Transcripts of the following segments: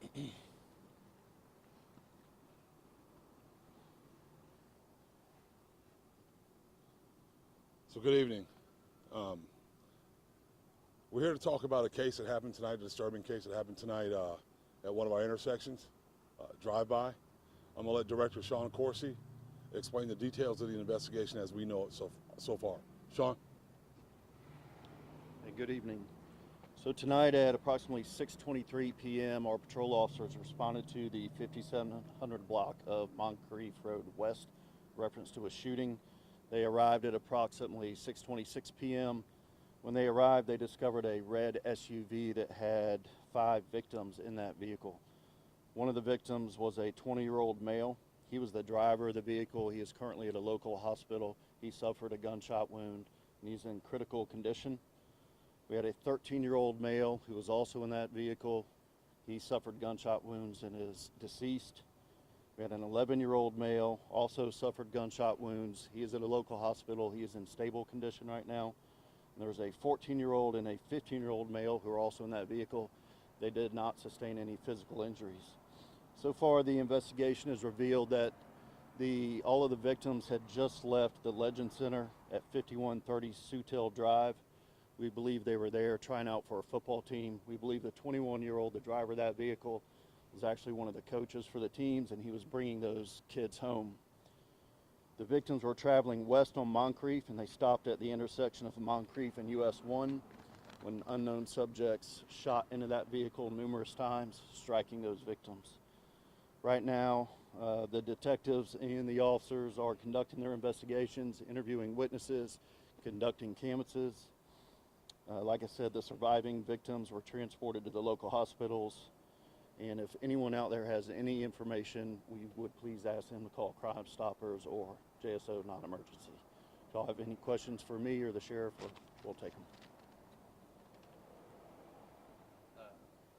So good evening. We're here to talk about a case that happened tonight, a disturbing case that happened tonight at one of our intersections, drive-by. I'm going to let Director Sean Corsi explain the details of the investigation as we know it so far. Sean? Hey, good evening. So tonight at approximately 6:23 p.m., our patrol officers responded to the 5700 block of Moncrief Road West, reference to a shooting. They arrived at approximately 6:26 p.m. When they arrived, they discovered a red SUV that had 5 victims in that vehicle. One of the victims was a 20-year-old male. He was the driver of the vehicle. He is currently at a local hospital. He suffered a gunshot wound, and he's in critical condition. We had a 13-year-old male who was also in that vehicle. He suffered gunshot wounds and is deceased. We had an 11-year-old male, also suffered gunshot wounds. He is at a local hospital. He is in stable condition right now. And there was a 14-year-old and a 15-year-old male who are also in that vehicle. They did not sustain any physical injuries. So far, the investigation has revealed that all of the victims had just left the Legend Center at 5130 Sutil Drive. We believe they were there trying out for a football team. We believe the 21-year-old, the driver of that vehicle, was actually one of the coaches for the teams, and he was bringing those kids home. The victims were traveling west on Moncrief, and they stopped at the intersection of Moncrief and US 1 when unknown subjects shot into that vehicle numerous times, striking those victims. Right now, the detectives and the officers are conducting their investigations, interviewing witnesses, conducting canvases. Like I said, the surviving victims were transported to the local hospitals. And if anyone out there has any information, we would please ask them to call Crime Stoppers or JSO non-emergency. If y'all have any questions for me or the sheriff, we'll take them.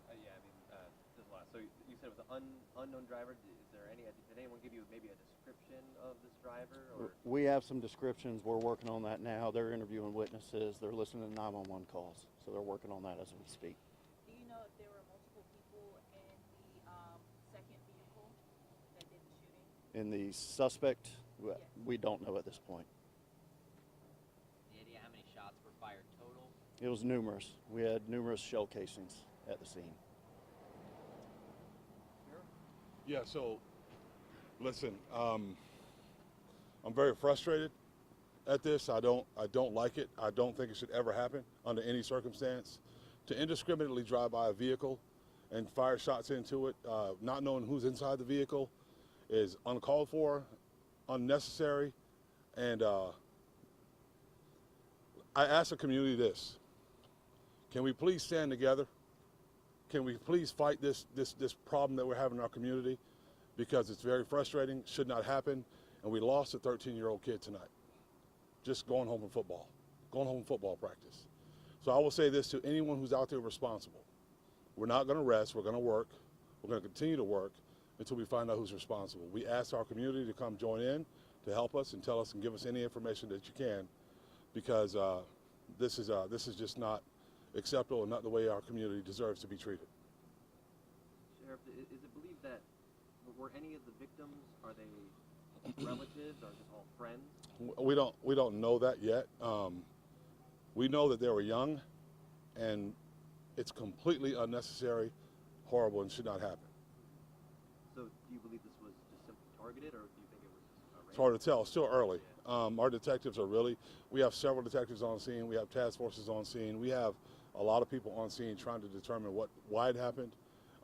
There's a lot. So you said it was an unknown driver. Is there any? Did anyone give you maybe a description of this driver? Or? We have some descriptions. We're working on that now. They're interviewing witnesses. They're listening to 911 calls. So they're working on that as we speak. Do you know if there were multiple people in the second vehicle that did the shooting? In the suspect, Yes. we don't know at this point. Any idea how many shots were fired total? It was numerous. We had numerous shell casings at the scene. Yeah, so listen, I'm very frustrated at this. I don't like it. I don't think it should ever happen under any circumstance. To indiscriminately drive by a vehicle and fire shots into it, not knowing who's inside the vehicle, is uncalled for, unnecessary, and I ask the community this: can we please stand together? Can we please fight this problem that we're having in our community? Because it's very frustrating, should not happen, and we lost a 13-year-old kid tonight, just going home from football practice. So I will say this to anyone who's out there responsible: we're not going to rest, we're going to work, we're going to continue to work until we find out who's responsible. We ask our community to come join in, to help us and tell us and give us any information that you can, because this is just not acceptable and not the way our community deserves to be treated. Sheriff, is it believed that were any of the victims, are they relatives or just all friends? We don't know that yet. We know that they were young, and it's completely unnecessary, horrible, and should not happen. So do you believe this was just simply targeted, or do you think it was It's hard to tell. It's still early. Our detectives we have several detectives on scene. We have task forces on scene. We have a lot of people on scene trying to determine why it happened.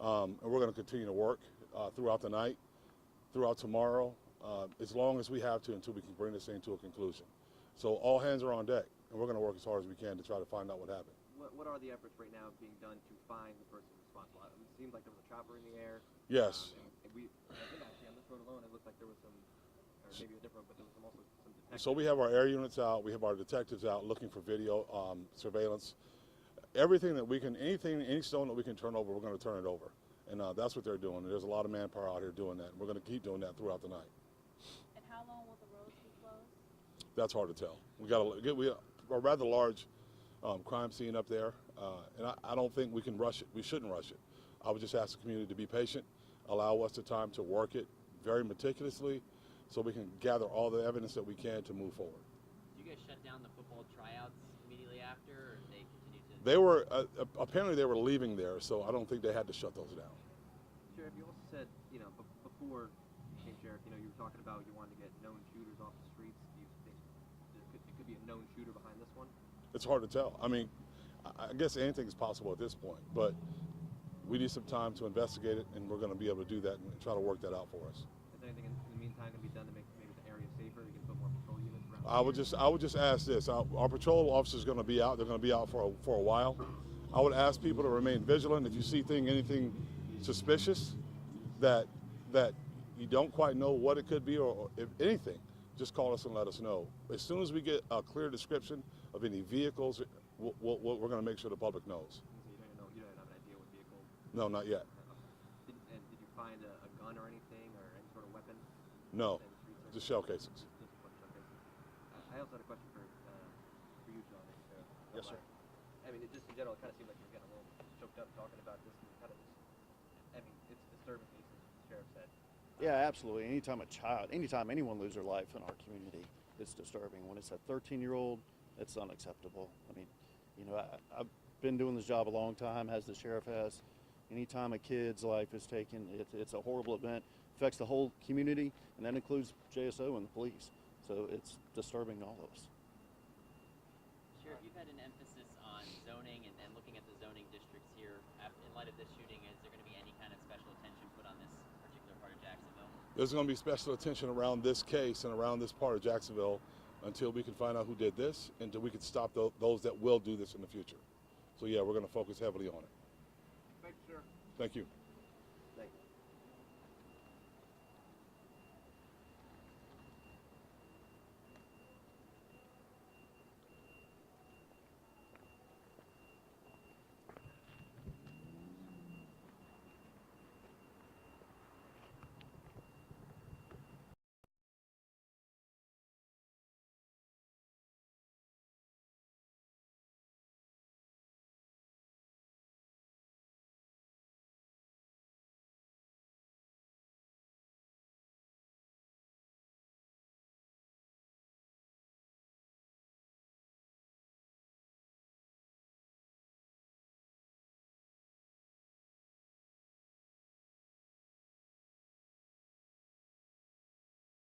And we're going to continue to work throughout the night, throughout tomorrow, as long as we have to, until we can bring this thing to a conclusion. So all hands are on deck, and we're going to work as hard as we can to try to find out what happened. What are the efforts right now being done to find the person responsible? It seems like there was a chopper in the air. Yes. And I think actually on this road alone, it looked like there was some, or maybe a different, but there was also some detectives. So we have our air units out. We have our detectives out looking for video surveillance. Everything that we can, any stone that we can turn over, we're going to turn it over. And that's what they're doing. There's a lot of manpower out here doing that. And we're going to keep doing that throughout the night. And how long will the roads be closed? That's hard to tell. We got a rather large crime scene up there, and I don't think we can rush it. We shouldn't rush it. I would just ask the community to be patient, allow us the time to work it very meticulously so we can gather all the evidence that we can to move forward. Do you guys shut down the football tryouts immediately after, or they continue to? They were, apparently they were leaving there, so I don't think they had to shut those down. Sheriff, you also said, you know, before you became sheriff, you know, you were talking about you wanted to get known shooters off the streets. Do you think it could be a known shooter behind this one? It's hard to tell. I mean, I guess anything is possible at this point, but we need some time to investigate it, and we're going to be able to do that and try to work that out for us. Is anything in the meantime going to be done to make maybe the area safer? You can put more patrol units around. I would just ask this: our patrol officers are going to be out. They're going to be out for a while. I would ask people to remain vigilant. If you see anything suspicious that you don't quite know what it could be, or if anything, just call us and let us know. As soon as we get a clear description of any vehicles, we're going to make sure the public knows. So you don't have an idea what vehicle. No, not yet. And did you find a gun or anything or any sort of weapon? No, in the street search? just shell cases. Just a bunch of showcases. I also had a question for you, John. Yes, sir. I mean, just in general, it kind of seemed like you were getting a little choked up talking about this. And kind of just, I mean, it's a disturbing case, as the sheriff said. Yeah, absolutely. Anytime anyone loses their life in our community, it's disturbing. When it's a 13-year-old, it's unacceptable. I mean, you know, I've been doing this job a long time, as the sheriff has. Anytime a kid's life is taken, it's a horrible event. Affects the whole community, and that includes JSO and the police. So it's disturbing to all of us. Sheriff, you've had an emphasis on zoning and looking at the zoning districts here. In light of this shooting, is there going to be any kind of special attention put on this particular part of Jacksonville? There's going to be special attention around this case and around this part of Jacksonville until we can find out who did this, and until we can stop those that will do this in the future. So yeah, we're going to focus heavily on it. Thanks, Sheriff. Thank you.